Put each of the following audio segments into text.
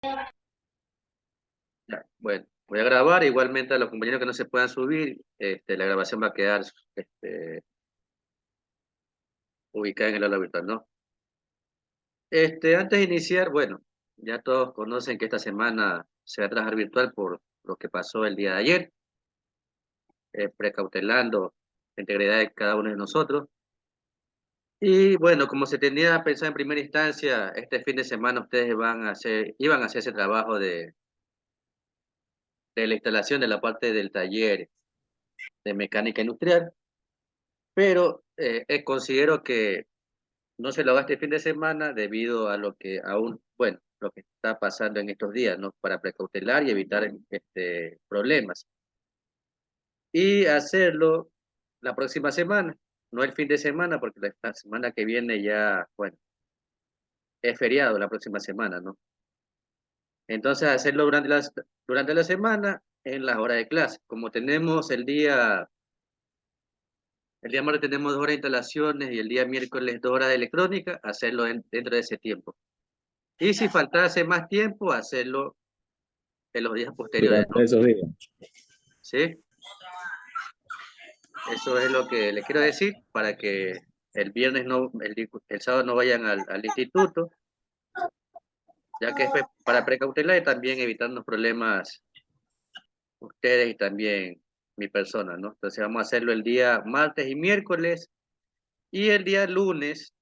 Ya, bueno, voy a grabar. Igualmente a los compañeros que no se puedan subir, la grabación va a quedar ubicada en el aula virtual, ¿no? Antes de iniciar, bueno, ya todos conocen que esta semana se va a trabajar virtual por lo que pasó el día de ayer, precautelando la integridad de cada uno de nosotros. Y bueno, como se tenía pensado en primera instancia, este fin de semana ustedes iban a hacer ese trabajo de la instalación de la parte del taller de mecánica industrial, pero considero que no se lo haga este fin de semana debido a lo que aún, bueno, lo que está pasando en estos días, ¿no? Para precautelar y evitar problemas. Y hacerlo la próxima semana, no el fin de semana, porque la semana que viene ya, bueno, es feriado la próxima semana, ¿no? Entonces, hacerlo durante la semana en las horas de clase. Como tenemos el día martes tenemos 2 horas de instalaciones y el día miércoles 2 horas de electrónica, hacerlo dentro de ese tiempo. Y si faltase más tiempo, hacerlo en los días posteriores, Durante ¿no? esos días. ¿Sí? Eso es lo que les quiero decir para que el viernes no, el sábado no vayan al instituto, ya que es para precautelar y también evitar los problemas ustedes y también mi persona, ¿no? Entonces vamos a hacerlo el día martes y miércoles y el día lunes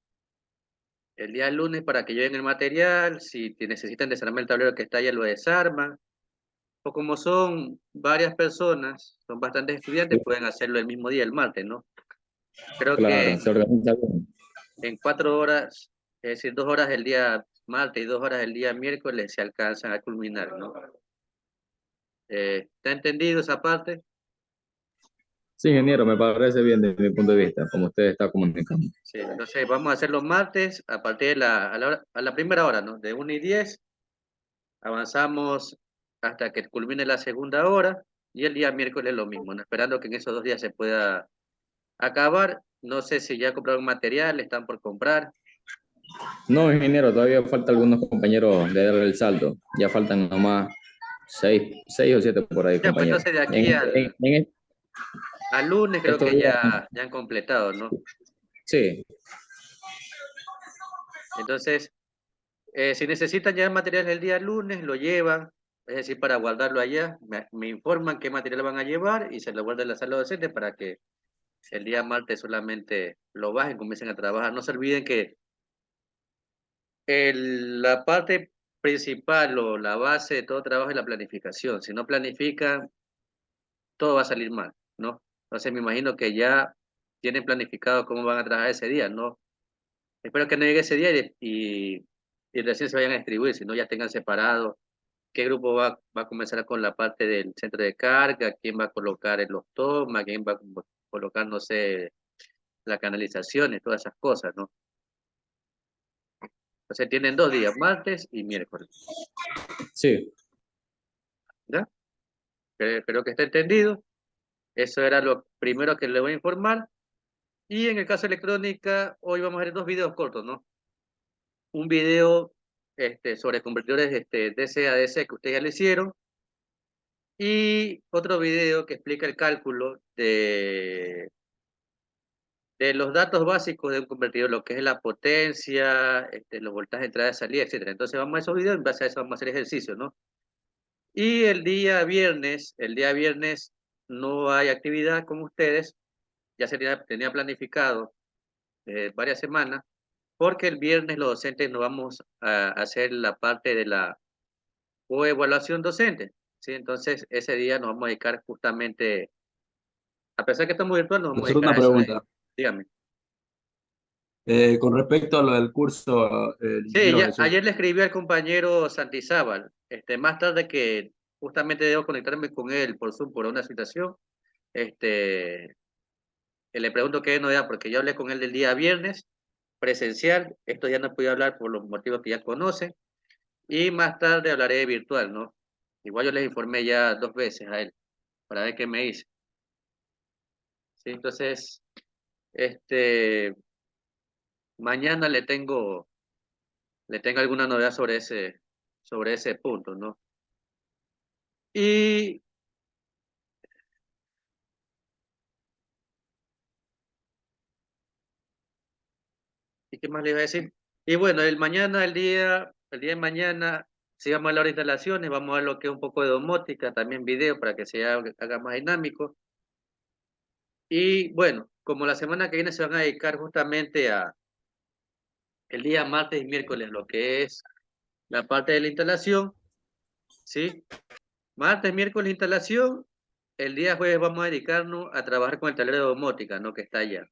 para que lleven el material, si necesitan desarmar el tablero que está allá, lo desarman, o como son varias personas, son bastantes estudiantes, pueden hacerlo el mismo día, el martes, ¿no? Creo que Claro, se organiza bien. en 4 horas, es decir, 2 horas el día martes y 2 horas el día miércoles se alcanzan a culminar, ¿no? ¿Está entendido esa parte? Sí, ingeniero, me parece bien desde mi punto de vista, como usted está comunicando. Sí, entonces vamos a hacer los martes a partir de a la primera hora, ¿no? De 1:10, avanzamos hasta que culmine la segunda hora y el día miércoles lo mismo, ¿no? Esperando que en esos 2 días se pueda acabar. No sé si ya compraron material, están por comprar. No, ingeniero, todavía falta algunos compañeros de darle el salto. Ya faltan nomás seis o siete por ahí, Ya, pues compañeros. entonces de aquí En al lunes creo estos que días, ya han completado, ¿no? sí, Entonces, si necesitan ya material el día lunes, lo llevan, es decir, para guardarlo allá, me informan qué material van a llevar y se lo guardan en la sala docente para que el día martes solamente lo bajen, comiencen a trabajar. No se olviden que la parte principal o la base de todo trabajo es la planificación. Si no planifican, todo va a salir mal, ¿no? Entonces me imagino que ya tienen planificado cómo van a trabajar ese día, ¿no? Espero que no llegue ese día y recién se vayan a distribuir, sino ya tengan separado qué grupo va a comenzar con la parte del centro de carga, quién va a colocar en los tomas, quién va a colocar, no sé, la canalización y todas esas cosas, ¿no? Entonces tienen 2 días, martes y miércoles, sí, ¿ya? Creo que está entendido. Eso era lo primero que le voy a informar. Y en el caso de electrónica, hoy vamos a ver 2 videos cortos, ¿no? Un video sobre convertidores DC a DC que ustedes ya lo hicieron y otro video que explica el cálculo de los datos básicos de un convertidor, lo que es la potencia, los voltajes de entrada y salida, etcétera. Entonces vamos a esos videos, en base a eso vamos a hacer ejercicios, ¿no? Y el día viernes no hay actividad con ustedes, ya se tenía planificado varias semanas, porque el viernes los docentes nos vamos a hacer la parte de la coevaluación docente, ¿sí? Entonces ese día nos vamos a dedicar justamente, a pesar que estamos virtual, nos vamos a Profesor, dedicar una a eso de ahí. pregunta. Dígame. Con respecto a lo del curso, el Sí, ingeniero ya, Jesús. ayer le escribí al compañero Santizábal, más tarde que justamente debo conectarme con él por Zoom por una situación, le pregunto qué novedad, porque yo hablé con él del día viernes, presencial, esto ya no pude hablar por los motivos que ya conocen, y más tarde hablaré virtual, ¿no? Igual yo les informé ya 2 veces a él, para ver qué me dice. Sí, entonces, mañana le tengo alguna novedad sobre sobre ese punto, ¿no? ¿Y qué más le iba a decir? Y bueno, el día de mañana, si vamos a las instalaciones, vamos a ver lo que es un poco de domótica, también video para que se haga más dinámico. Y bueno, como la semana que viene se van a dedicar justamente a el día martes y miércoles, lo que es la parte de la instalación, ¿sí? Martes, miércoles, instalación. El día jueves vamos a dedicarnos a trabajar con el tablero de domótica, ¿no? Que está allá.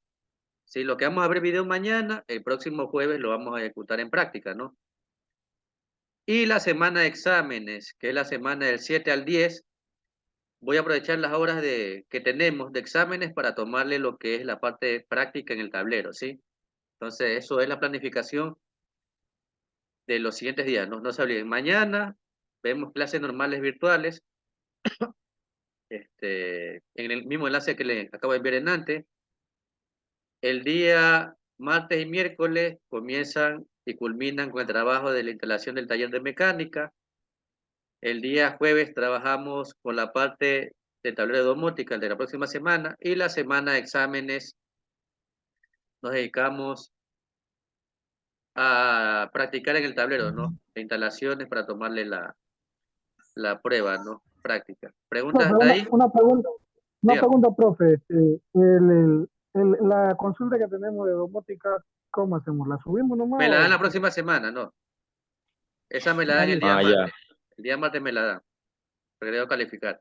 Sí, lo que vamos a ver video mañana, el próximo jueves lo vamos a ejecutar en práctica, ¿no? Y la semana de exámenes, que es la semana del 7 al 10, voy a aprovechar las horas que tenemos de exámenes para tomarle lo que es la parte práctica en el tablero, ¿sí? Entonces, eso es la planificación de los siguientes días, ¿no? No se olviden, mañana vemos clases normales virtuales, en el mismo enlace que les acabo de enviar en antes. El día martes y miércoles comienzan y culminan con el trabajo de la instalación del taller de mecánica. El día jueves trabajamos con la parte del tablero de domótica, el de la próxima semana, y la semana de exámenes nos dedicamos a practicar en el tablero, ¿no? De instalaciones para tomarle la prueba, ¿no? Práctica. ¿Preguntas Profe, hasta ahí? una Dígame. pregunta, profe. La consulta que tenemos de domótica, ¿cómo hacemos? ¿La subimos nomás Me la dan o...? la próxima semana, ¿no? Esa me la Ah, dan el listo. día Ah, ya. martes. El día martes me la dan, porque debo calificar.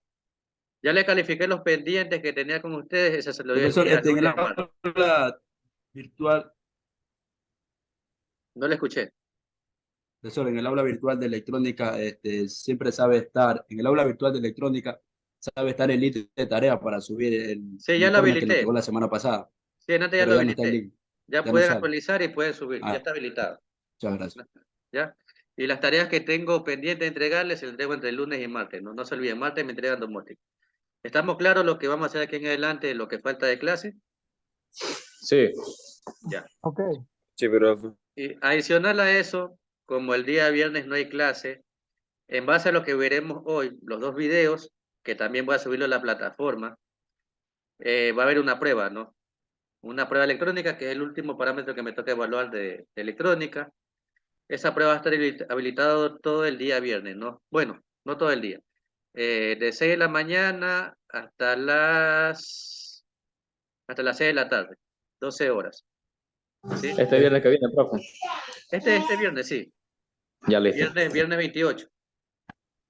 Ya le califiqué los pendientes que tenía con ustedes, ese se lo doy el Profesor, día en el lunes o martes. aula virtual, No le escuché. profesor, en el aula virtual de electrónica, siempre sabe estar, en el aula virtual de electrónica, sabe estar el link de tarea para subir el Sí, ya lo informe que le habilité. entregó la semana pasada, Sí, antes ya pero lo ya no está el habilité. link, Ya ya no pueden sale. actualizar y pueden subir. Ya Ah, está habilitado. muchas gracias. ¿Ya? Y las tareas que tengo pendiente de entregarles, se las entrego entre lunes y martes. No, no se olviden, martes me entregan domótica. ¿Estamos claros lo que vamos a hacer aquí en adelante, lo que falta de clase? Sí, Ya. Ok. sí, pero Y adicional a eso, como el día viernes no hay clase, en base a lo que veremos hoy, los dos videos, que también voy a subirlo a la plataforma, va a haber una prueba, ¿no? Una prueba electrónica, que es el último parámetro que me toca evaluar de electrónica. Esa prueba va a estar habilitado todo el día viernes, ¿no? Bueno, no todo el día. De 6 de la mañana hasta las 6 de la tarde, 12 horas, ¿sí? este viernes que viene, profe. Este viernes, sí. Ya listo. Viernes 28,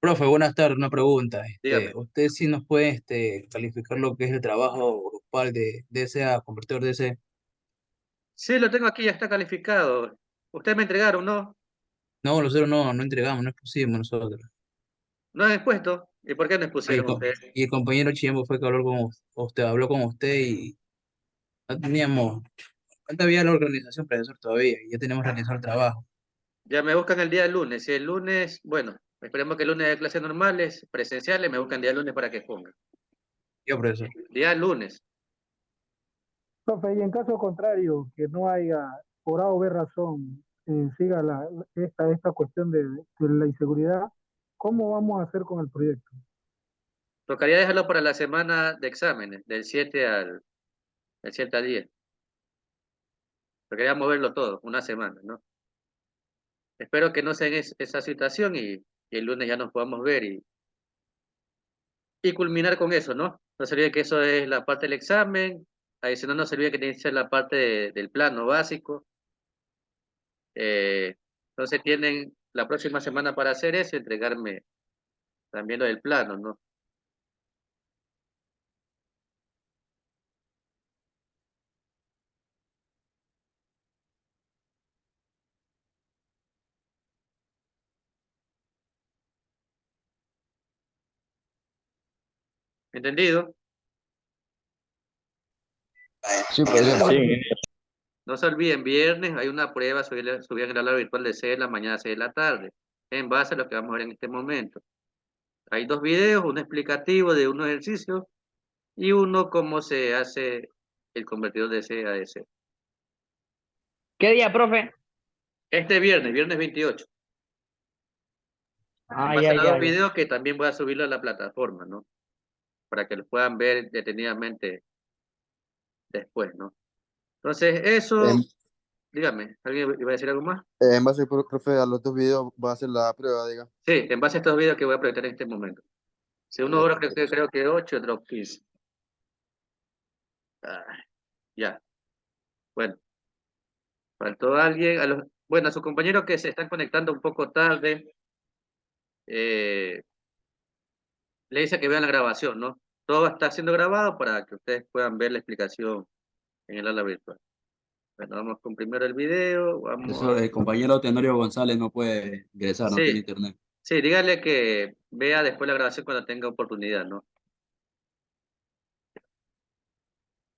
Profe, buenas tardes. Una pregunta. dígame. ¿Usted sí nos puede calificar lo que es el trabajo grupal de DC a convertidor DC? Sí, lo tengo aquí, ya está calificado. Ustedes me entregaron, ¿no? No, nosotros no entregamos, no expusimos nosotros. No han expuesto. ¿Y por qué no Y expusieron ustedes? y el compañero Chimbo fue que habló con usted, habló con usted y no teníamos, no había la organización, profesor, todavía, y ya tenemos realizado el trabajo. Ya me buscan el día lunes. Si el lunes, bueno, esperemos que el lunes haya clases normales, presenciales, me buscan el día lunes para que pongan. Yo, profesor. Día lunes. Profe, y en caso contrario, que no haya, por A o B razón, siga esta cuestión de la inseguridad, ¿cómo vamos a hacer con el proyecto? Tocaría dejarlo para la semana de exámenes, del 7 al 10. Tocaría moverlo todo, una semana, ¿no? Espero que no sea en esa situación y el lunes ya nos podamos ver y culminar con eso, ¿no? No se olvide que eso es la parte del examen, adicional no se olvide que tiene que ser la parte del plano básico. Entonces tienen la próxima semana para hacer eso y entregarme también lo del plano, ¿no? ¿Entendido? Sí, profesor. Sí, No se olviden, viernes hay una prueba, subían el aula virtual de 6 de la mañana a 6 de la tarde, en base a lo que vamos a ver en este momento. Hay dos videos, uno explicativo de unos ejercicios y uno cómo se hace el convertidor de C a DC. ¿Qué día, profe? Este viernes, viernes 28. En base a los dos videos que también voy a subirlo a la plataforma, ¿no? Para que lo puedan ver detenidamente después, ¿no? Entonces, eso, dígame, ¿alguien iba a decir algo más? En base, profe, a los 2 videos va a hacer la prueba, diga. Sí, en base a estos videos que voy a proyectar en este momento. Si uno dura creo que 8, otro 15. Ya. Bueno, faltó alguien. Bueno, a sus compañeros que se están conectando un poco tarde, le dice que vean la grabación, ¿no? Todo va a estar siendo grabado para que ustedes puedan ver la explicación en el aula virtual. Bueno, vamos con primero el video. Profesor, el compañero Tenorio González no puede ingresar, no tiene Sí, internet. sí, dígale que vea después la grabación cuando tenga oportunidad, ¿no?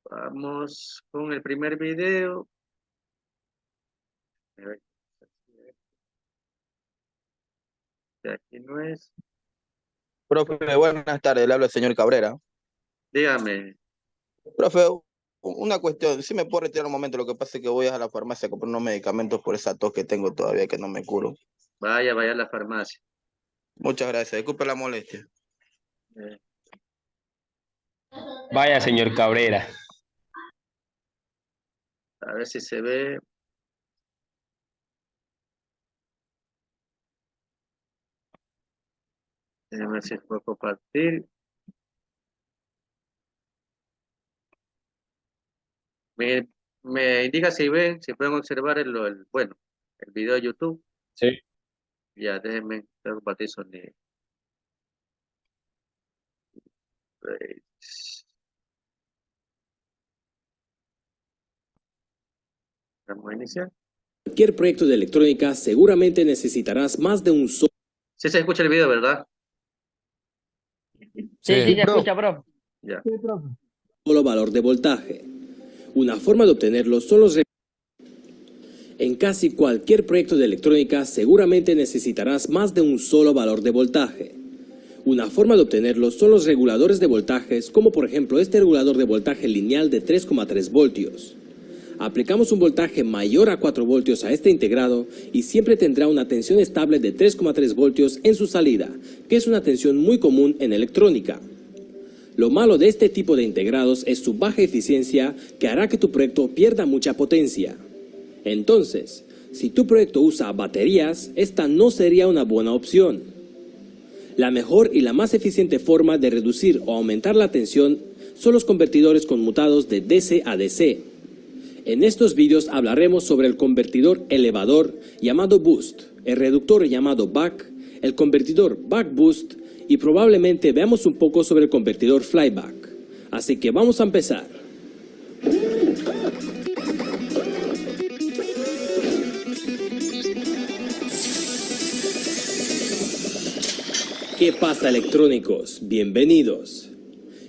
Vamos con el primer video. A ver, aquí no es. Profe, buenas tardes, le habla el señor Cabrera. Dígame. Profe, una cuestión, si me puedo retirar un momento, lo que pasa es que voy a la farmacia a comprar unos medicamentos por esa tos que tengo todavía que no me curo. Vaya a la farmacia. Muchas gracias, disculpe la molestia. Vaya, señor Cabrera. A ver si se ve. Déjame ver si puedo compartir. Me indica si ven, si pueden observar bueno, el video de YouTube. Sí. Ya, déjenme compartir sonido. Vamos a iniciar. Cualquier proyecto de electrónica seguramente necesitarás más de un solo. Sí se escucha el video, ¿verdad? Sí, se escucha, bro. Ya. Sí, profe. Solo valor de voltaje. Una forma de obtenerlo son los. En casi cualquier proyecto de electrónica seguramente necesitarás más de un solo valor de voltaje. Una forma de obtenerlo son los reguladores de voltajes, como por ejemplo este regulador de voltaje lineal de 3,3 voltios. Aplicamos un voltaje mayor a 4 voltios a este integrado y siempre tendrá una tensión estable de 3,3 voltios en su salida, que es una tensión muy común en electrónica. Lo malo de este tipo de integrados es su baja eficiencia, que hará que tu proyecto pierda mucha potencia. Entonces, si tu proyecto usa baterías, esta no sería una buena opción. La mejor y la más eficiente forma de reducir o aumentar la tensión son los convertidores conmutados de DC a DC. En estos vídeos hablaremos sobre el convertidor elevador llamado boost, el reductor llamado buck, el convertidor buck boost y probablemente veamos un poco sobre el convertidor flyback. Así que vamos a empezar. ¿Qué pasa, electrónicos? Bienvenidos.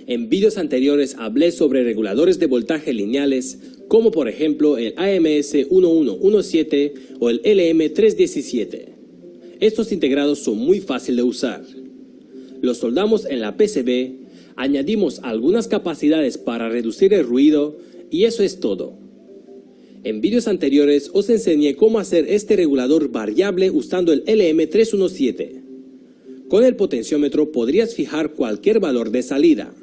En vídeos anteriores hablé sobre reguladores de voltaje lineales, como por ejemplo el AMS 1117 o el LM317. Estos integrados son muy fáciles de usar. Los soldamos en la PCB, añadimos algunas capacidades para reducir el ruido y eso es todo. En vídeos anteriores os enseñé cómo hacer este regulador variable usando el LM317. Con el potenciómetro podrías fijar cualquier valor de salida.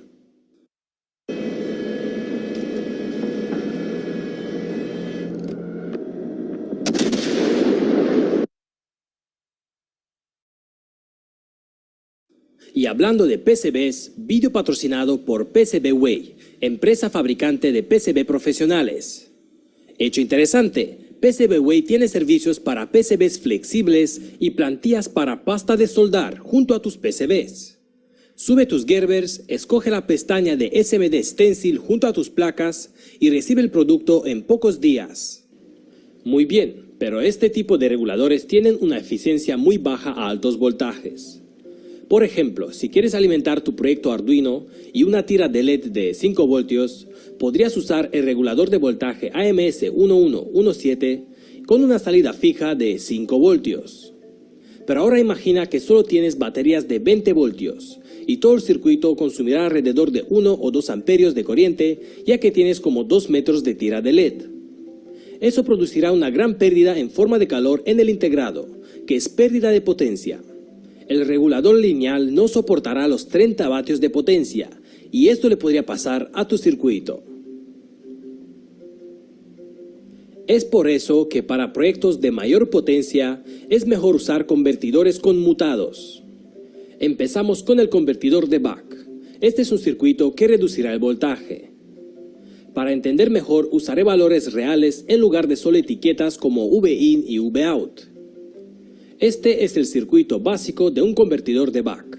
Y hablando de PCBs, vídeo patrocinado por PCBWay, empresa fabricante de PCB profesionales. Hecho interesante, PCBWay tiene servicios para PCBs flexibles y plantillas para pasta de soldar junto a tus PCBs. Sube tus Gerbers, escoge la pestaña de SMD Stencil junto a tus placas y recibe el producto en pocos días. Muy bien, pero este tipo de reguladores tienen una eficiencia muy baja a altos voltajes. Por ejemplo, si quieres alimentar tu proyecto Arduino y una tira de LED de 5 voltios, podrías usar el regulador de voltaje AMS 1117 con una salida fija de 5 voltios. Pero ahora imagina que solo tienes baterías de 20 voltios y todo el circuito consumirá alrededor de 1 o 2 amperios de corriente, ya que tienes como 2 metros de tira de LED. Eso producirá una gran pérdida en forma de calor en el integrado, que es pérdida de potencia. El regulador lineal no soportará los 30 vatios de potencia y esto le podría pasar a tu circuito. Es por eso que para proyectos de mayor potencia es mejor usar convertidores conmutados. Empezamos con el convertidor de Buck. Este es un circuito que reducirá el voltaje. Para entender mejor usaré valores reales en lugar de solo etiquetas como Vin y Vout. Este es el circuito básico de un convertidor de Buck.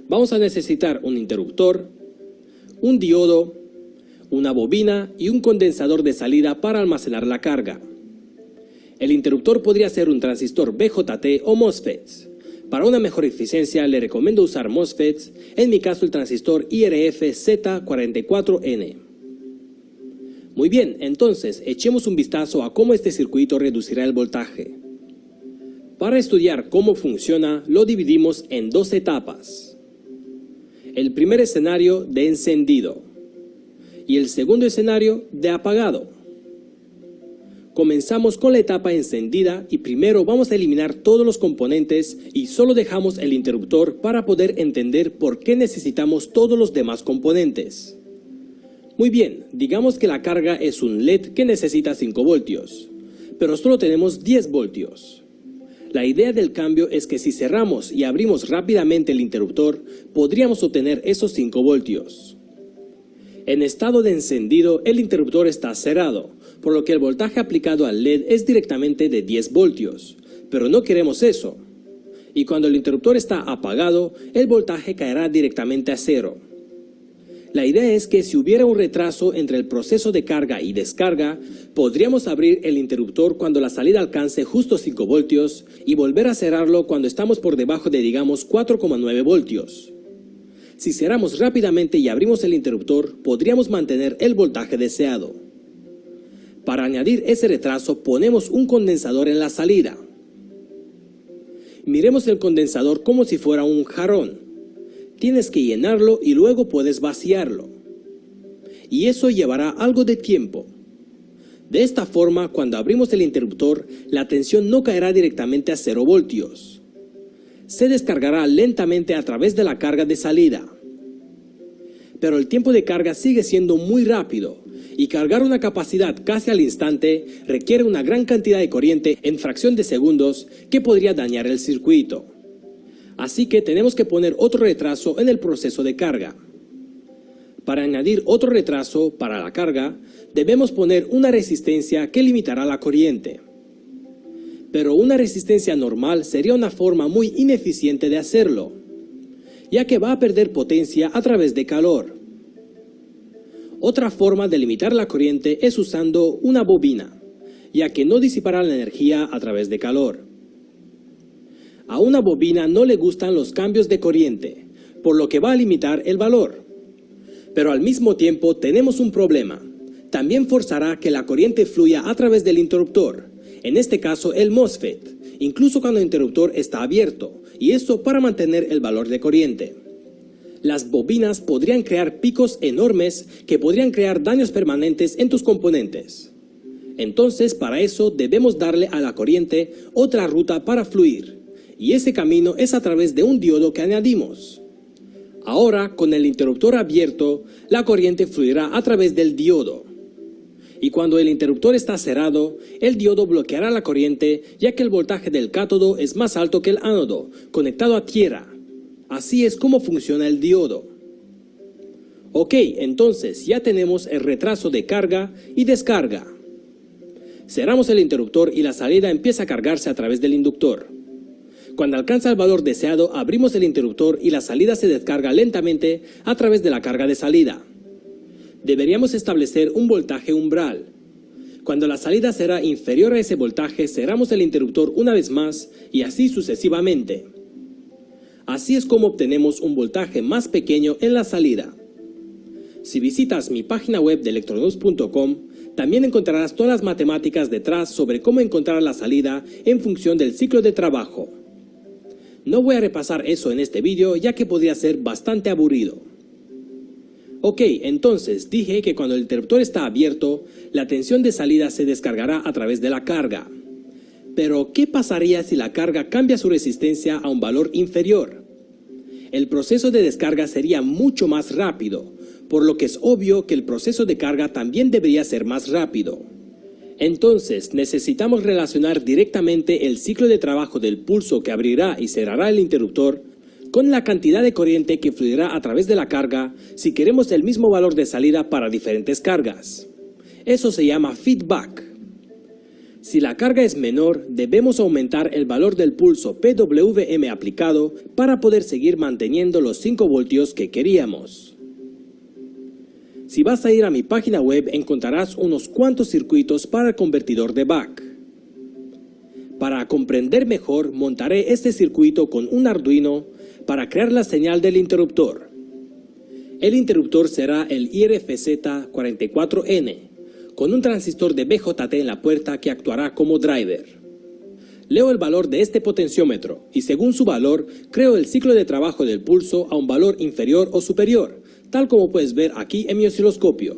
Vamos a necesitar un interruptor, un diodo, una bobina y un condensador de salida para almacenar la carga. El interruptor podría ser un transistor BJT o MOSFETs. Para una mejor eficiencia le recomiendo usar MOSFETs, en mi caso el transistor IRF Z44N. Muy bien, entonces echemos un vistazo a cómo este circuito reducirá el voltaje. Para estudiar cómo funciona, lo dividimos en dos etapas. El primer escenario de encendido y el segundo escenario de apagado. Comenzamos con la etapa encendida y primero vamos a eliminar todos los componentes y solo dejamos el interruptor para poder entender por qué necesitamos todos los demás componentes. Muy bien, digamos que la carga es un LED que necesita 5 voltios, pero solo tenemos 10 voltios. La idea del cambio es que si cerramos y abrimos rápidamente el interruptor, podríamos obtener esos 5 voltios. En estado de encendido, el interruptor está cerrado, por lo que el voltaje aplicado al LED es directamente de 10 voltios, pero no queremos eso. Y cuando el interruptor está apagado, el voltaje caerá directamente a 0. La idea es que si hubiera un retraso entre el proceso de carga y descarga, podríamos abrir el interruptor cuando la salida alcance justo 5 voltios y volver a cerrarlo cuando estamos por debajo de, digamos, 4,9 voltios. Si cerramos rápidamente y abrimos el interruptor, podríamos mantener el voltaje deseado. Para añadir ese retraso, ponemos un condensador en la salida. Miremos el condensador como si fuera un jarrón. Tienes que llenarlo y luego puedes vaciarlo. Y eso llevará algo de tiempo. De esta forma, cuando abrimos el interruptor, la tensión no caerá directamente a 0 voltios. Se descargará lentamente a través de la carga de salida. Pero el tiempo de carga sigue siendo muy rápido y cargar una capacidad casi al instante requiere una gran cantidad de corriente en fracción de segundos que podría dañar el circuito. Así que tenemos que poner otro retraso en el proceso de carga. Para añadir otro retraso para la carga, debemos poner una resistencia que limitará la corriente. Pero una resistencia normal sería una forma muy ineficiente de hacerlo, ya que va a perder potencia a través de calor. Otra forma de limitar la corriente es usando una bobina, ya que no disipará la energía a través de calor. A una bobina no le gustan los cambios de corriente, por lo que va a limitar el valor. Pero al mismo tiempo tenemos un problema. También forzará que la corriente fluya a través del interruptor, en este caso el MOSFET, incluso cuando el interruptor está abierto, y eso para mantener el valor de corriente. Las bobinas podrían crear picos enormes que podrían crear daños permanentes en tus componentes. Entonces, para eso debemos darle a la corriente otra ruta para fluir, y ese camino es a través de un diodo que añadimos. Ahora, con el interruptor abierto, la corriente fluirá a través del diodo. Y cuando el interruptor está cerrado, el diodo bloqueará la corriente ya que el voltaje del cátodo es más alto que el ánodo, conectado a tierra. Así es como funciona el diodo. Ok, entonces ya tenemos el retraso de carga y descarga. Cerramos el interruptor y la salida empieza a cargarse a través del inductor. Cuando alcanza el valor deseado, abrimos el interruptor y la salida se descarga lentamente a través de la carga de salida. Deberíamos establecer un voltaje umbral. Cuando la salida será inferior a ese voltaje, cerramos el interruptor una vez más y así sucesivamente. Así es como obtenemos un voltaje más pequeño en la salida. Si visitas mi página web de electronews.com, también encontrarás todas las matemáticas detrás sobre cómo encontrar la salida en función del ciclo de trabajo. No voy a repasar eso en este vídeo ya que podría ser bastante aburrido. Ok, entonces dije que cuando el interruptor está abierto, la tensión de salida se descargará a través de la carga. Pero, ¿qué pasaría si la carga cambia su resistencia a un valor inferior? El proceso de descarga sería mucho más rápido, por lo que es obvio que el proceso de carga también debería ser más rápido. Entonces, necesitamos relacionar directamente el ciclo de trabajo del pulso que abrirá y cerrará el interruptor con la cantidad de corriente que fluirá a través de la carga si queremos el mismo valor de salida para diferentes cargas. Eso se llama feedback. Si la carga es menor, debemos aumentar el valor del pulso PWM aplicado para poder seguir manteniendo los 5 voltios que queríamos. Si vas a ir a mi página web, encontrarás unos cuantos circuitos para el convertidor de Buck. Para comprender mejor, montaré este circuito con un Arduino para crear la señal del interruptor. El interruptor será el IRFZ44N, con un transistor de BJT en la puerta que actuará como driver. Leo el valor de este potenciómetro y según su valor, creo el ciclo de trabajo del pulso a un valor inferior o superior, tal como puedes ver aquí en mi osciloscopio.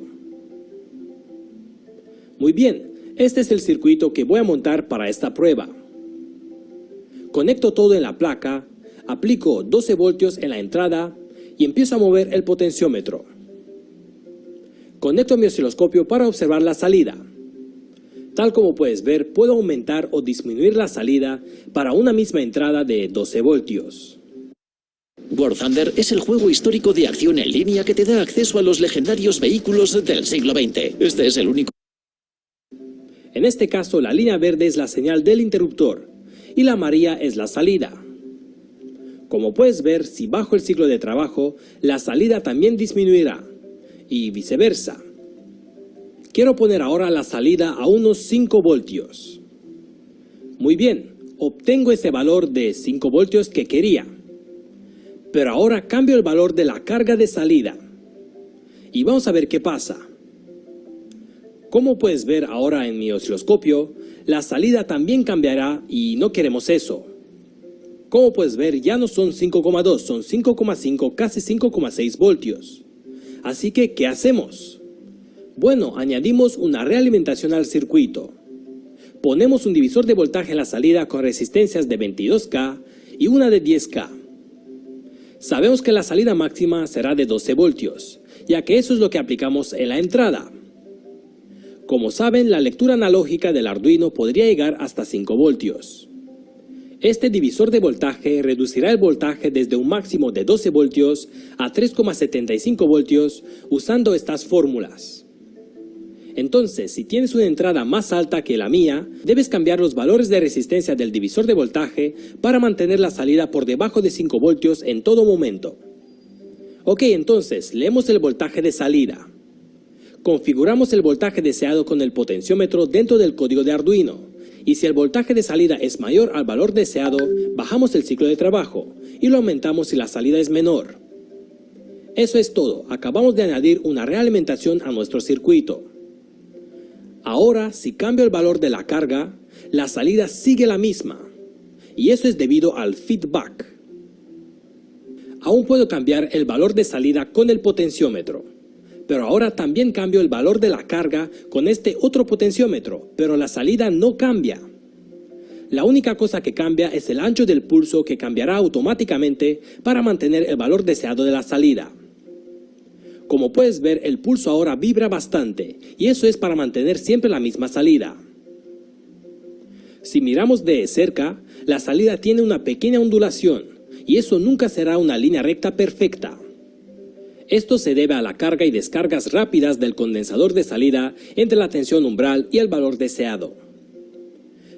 Muy bien, este es el circuito que voy a montar para esta prueba. Conecto todo en la placa, aplico 12 voltios en la entrada y empiezo a mover el potenciómetro. Conecto mi osciloscopio para observar la salida. Tal como puedes ver, puedo aumentar o disminuir la salida para una misma entrada de 12 voltios. War Thunder es el juego histórico de acción en línea que te da acceso a los legendarios vehículos del siglo XX. Este es el único. En este caso, la línea verde es la señal del interruptor y la amarilla es la salida. Como puedes ver, si bajo el ciclo de trabajo, la salida también disminuirá, y viceversa. Quiero poner ahora la salida a unos 5 voltios. Muy bien, obtengo ese valor de 5 voltios que quería. Pero ahora cambio el valor de la carga de salida. Y vamos a ver qué pasa. Como puedes ver ahora en mi osciloscopio, la salida también cambiará y no queremos eso. Como puedes ver, ya no son 5,2, son 5,5, casi 5,6 voltios. Así que, ¿qué hacemos? Bueno, añadimos una realimentación al circuito. Ponemos un divisor de voltaje en la salida con resistencias de 22K y una de 10K. Sabemos que la salida máxima será de 12 voltios, ya que eso es lo que aplicamos en la entrada. Como saben, la lectura analógica del Arduino podría llegar hasta 5 voltios. Este divisor de voltaje reducirá el voltaje desde un máximo de 12 voltios a 3,75 voltios usando estas fórmulas. Entonces, si tienes una entrada más alta que la mía, debes cambiar los valores de resistencia del divisor de voltaje para mantener la salida por debajo de 5 voltios en todo momento. Ok, entonces, leemos el voltaje de salida. Configuramos el voltaje deseado con el potenciómetro dentro del código de Arduino. Y si el voltaje de salida es mayor al valor deseado, bajamos el ciclo de trabajo y lo aumentamos si la salida es menor. Eso es todo, acabamos de añadir una realimentación a nuestro circuito. Ahora, si cambio el valor de la carga, la salida sigue la misma, y eso es debido al feedback. Aún puedo cambiar el valor de salida con el potenciómetro. Pero ahora también cambio el valor de la carga con este otro potenciómetro, pero la salida no cambia. La única cosa que cambia es el ancho del pulso que cambiará automáticamente para mantener el valor deseado de la salida. Como puedes ver, el pulso ahora vibra bastante, y eso es para mantener siempre la misma salida. Si miramos de cerca, la salida tiene una pequeña ondulación, y eso nunca será una línea recta perfecta. Esto se debe a la carga y descargas rápidas del condensador de salida entre la tensión umbral y el valor deseado.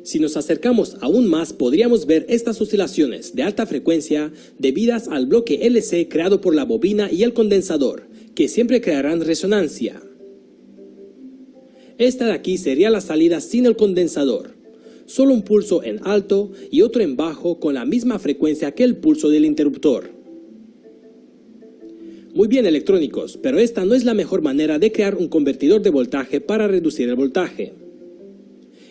Si nos acercamos aún más, podríamos ver estas oscilaciones de alta frecuencia debidas al bloque LC creado por la bobina y el condensador, que siempre crearán resonancia. Esta de aquí sería la salida sin el condensador, solo un pulso en alto y otro en bajo con la misma frecuencia que el pulso del interruptor. Muy bien, electrónicos, pero esta no es la mejor manera de crear un convertidor de voltaje para reducir el voltaje.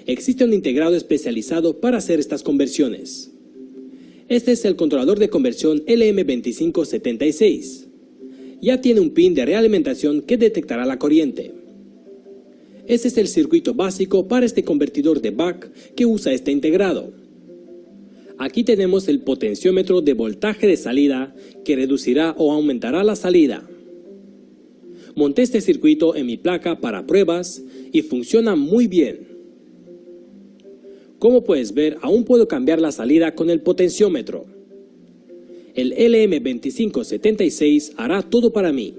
Existe un integrado especializado para hacer estas conversiones. Este es el controlador de conversión LM2576. Ya tiene un pin de realimentación que detectará la corriente. Ese es el circuito básico para este convertidor de Buck que usa este integrado. Aquí tenemos el potenciómetro de voltaje de salida que reducirá o aumentará la salida. Monté este circuito en mi placa para pruebas y funciona muy bien. Como puedes ver, aún puedo cambiar la salida con el potenciómetro. El LM2576 hará todo para mí.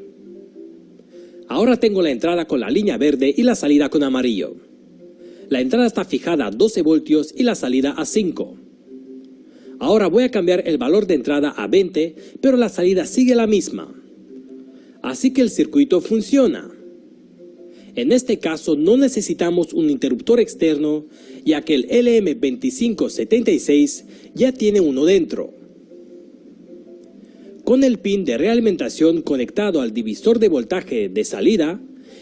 Ahora tengo la entrada con la línea verde y la salida con amarillo. La entrada está fijada a 12 voltios y la salida a 5. Ahora voy a cambiar el valor de entrada a 20, pero la salida sigue la misma. Así que el circuito funciona. En este caso no necesitamos un interruptor externo, ya que el LM2576 ya tiene uno dentro. Con el pin de realimentación conectado al divisor de voltaje de salida,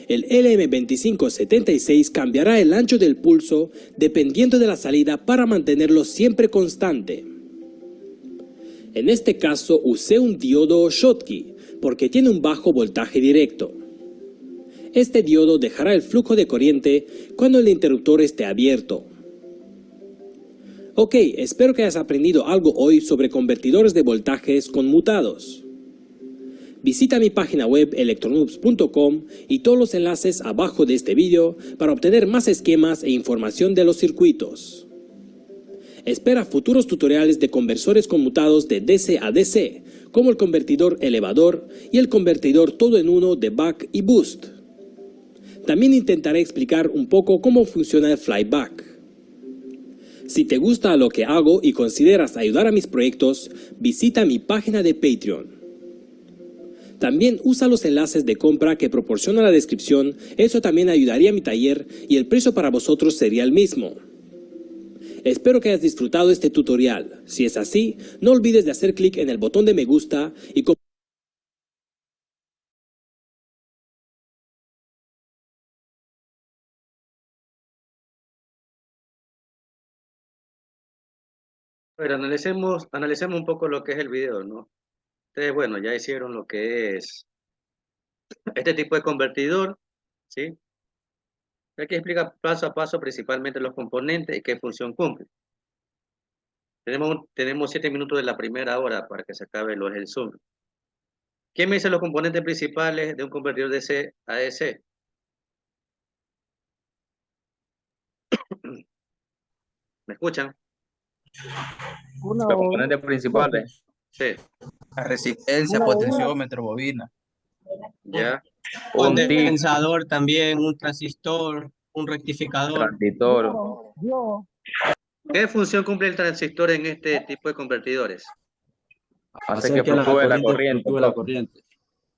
el LM2576 cambiará el ancho del pulso dependiendo de la salida para mantenerlo siempre constante. En este caso usé un diodo Schottky porque tiene un bajo voltaje directo. Este diodo dejará el flujo de corriente cuando el interruptor esté abierto. Ok, espero que hayas aprendido algo hoy sobre convertidores de voltajes conmutados. Visita mi página web electronoobs.com y todos los enlaces abajo de este vídeo para obtener más esquemas e información de los circuitos. Espera futuros tutoriales de conversores conmutados de DC a DC, como el convertidor elevador y el convertidor todo en uno de Buck y Boost. También intentaré explicar un poco cómo funciona el flyback. Si te gusta lo que hago y consideras ayudar a mis proyectos, visita mi página de Patreon. También usa los enlaces de compra que proporciona la descripción, eso también ayudaría a mi taller y el precio para vosotros sería el mismo. Espero que hayas disfrutado este tutorial. Si es así, no olvides de hacer clic en el botón de me gusta y Pero analicemos un poco lo que es el video, ¿no? Ustedes, bueno, ya hicieron lo que es este tipo de convertidor, ¿sí? Aquí explica paso a paso principalmente los componentes y qué función cumple. Tenemos 7 minutos de la primera hora para que se acabe lo es el Zoom. ¿Quién me dice los componentes principales de un convertidor DC a DC? ¿Me escuchan? Una Los o componentes principales. Sí, La resistencia, una bobina, potenciómetro, bobina. ya. Un Un TIC, condensador también, un transistor, un rectificador. transistor, Dios, ¿Qué función cumple el transistor en este tipo de convertidores? hace Hacer que que la fluctúe la corriente corriente, fluctúe la profe. corriente.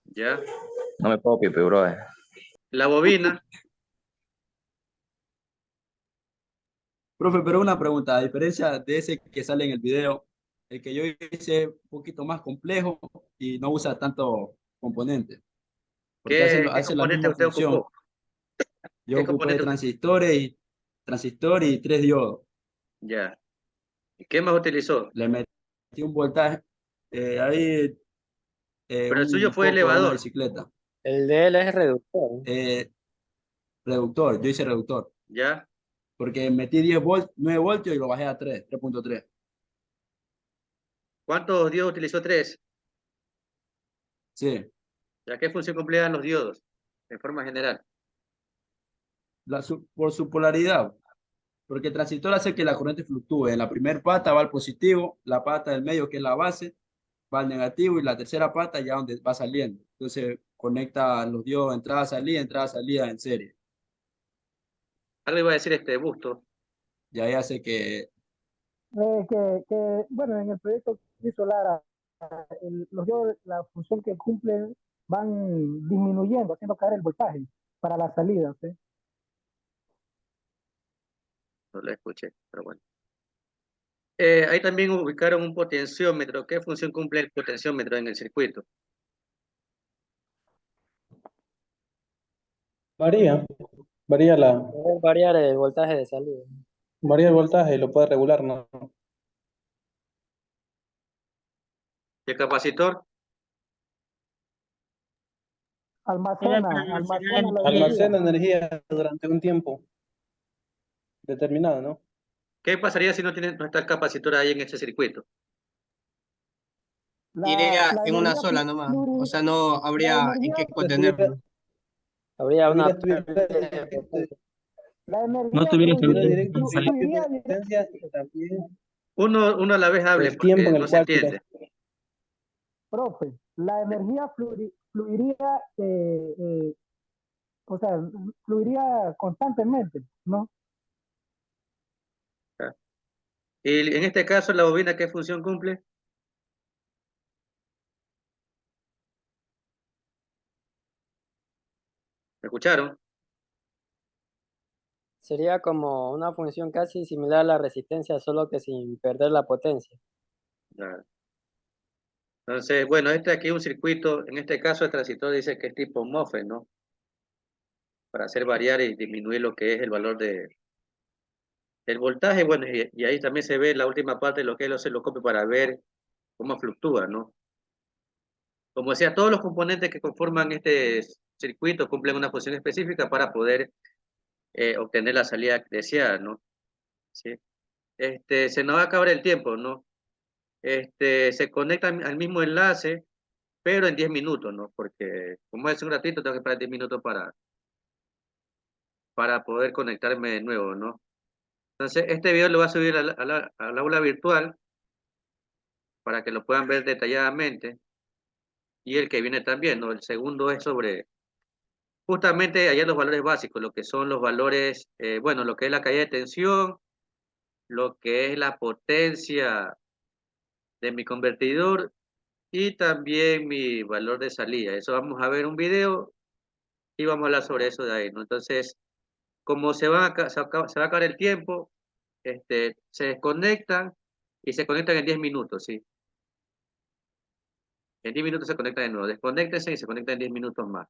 Ya. No me puedo pipe, brother. La bobina, Profe, pero una pregunta, a diferencia de ese que sale en el video, el que yo hice es un poquito más complejo y no usa tanto componente, porque ¿qué hace la componente misma usted función. ocupó? Yo ¿Qué ocupé componente usted? transistor y 3 diodos. Ya. ¿Y qué más utilizó? Le metí un voltaje, ahí Pero el suyo un fue foco a una elevador. bicicleta. El de él es reductor. Reductor, yo hice reductor, Ya. porque metí 9 voltios y lo bajé a 3.3. ¿Cuántos diodos utilizó? 3. Sí, ¿Ya qué función cumplían los diodos? En forma general. por su polaridad. Porque el transistor hace que la corriente fluctúe. En la primera pata va al positivo, la pata del medio, que es la base, va al negativo y la tercera pata ya donde va saliendo. Entonces conecta los diodos entrada, salida en serie. Algo iba a decir este Busto. Y ahí hace que bueno, en el proyecto que hizo Lara, los diodos, la función que cumplen van disminuyendo, haciendo caer el voltaje para la salida, ¿sí? No lo escuché, pero bueno. Ahí también ubicaron un potenciómetro. ¿Qué función cumple el potenciómetro en el circuito? Varía Puede variar el voltaje de salida. varía el voltaje y lo puede regular, ¿no? ¿Y el capacitor? almacena la energía. Almacena energía durante un tiempo determinado, ¿no? ¿Qué pasaría si no está el capacitor ahí en ese circuito? Iría La en una energía sola nomás. O sea, no habría en qué contenerlo. Habría una Estuviera la energía no tuviera directo fluiría diferencia y también Uno a la vez hable el tiempo porque en no el se cual entiende. profe, la energía fluiría, o sea, fluiría constantemente, ¿no? Y en este caso, la bobina, ¿qué función cumple? ¿Me escucharon? Sería como una función casi similar a la resistencia, solo que sin perder la potencia. Claro. Entonces, bueno, este aquí es un circuito, en este caso el transistor dice que es tipo MOSFET, ¿no? Para hacer variar y disminuir lo que es el valor del voltaje, bueno, y ahí también se ve la última parte de lo que es el osciloscopio para ver cómo fluctúa, ¿no? Como decía, todos los componentes que conforman este circuito cumplen una función específica para poder obtener la salida deseada, ¿no? ¿Sí? Se nos va a acabar el tiempo, ¿no? Se conecta al mismo enlace, pero en 10 minutos, ¿no? Porque como es un ratito, tengo que esperar 10 minutos para poder conectarme de nuevo, ¿no? Entonces, este video lo voy a subir al aula virtual para que lo puedan ver detalladamente. Y el que viene también, ¿no? El segundo es sobre justamente allá los valores básicos, lo que son los valores, bueno, lo que es la caída de tensión, lo que es la potencia de mi convertidor y también mi valor de salida. Eso vamos a ver un video y vamos a hablar sobre eso de ahí, ¿no? Entonces, como se va a acabar el tiempo, se desconectan y se conectan en 10 minutos, ¿sí? En 10 minutos se conectan de nuevo. Desconéctense y se conectan en 10 minutos más.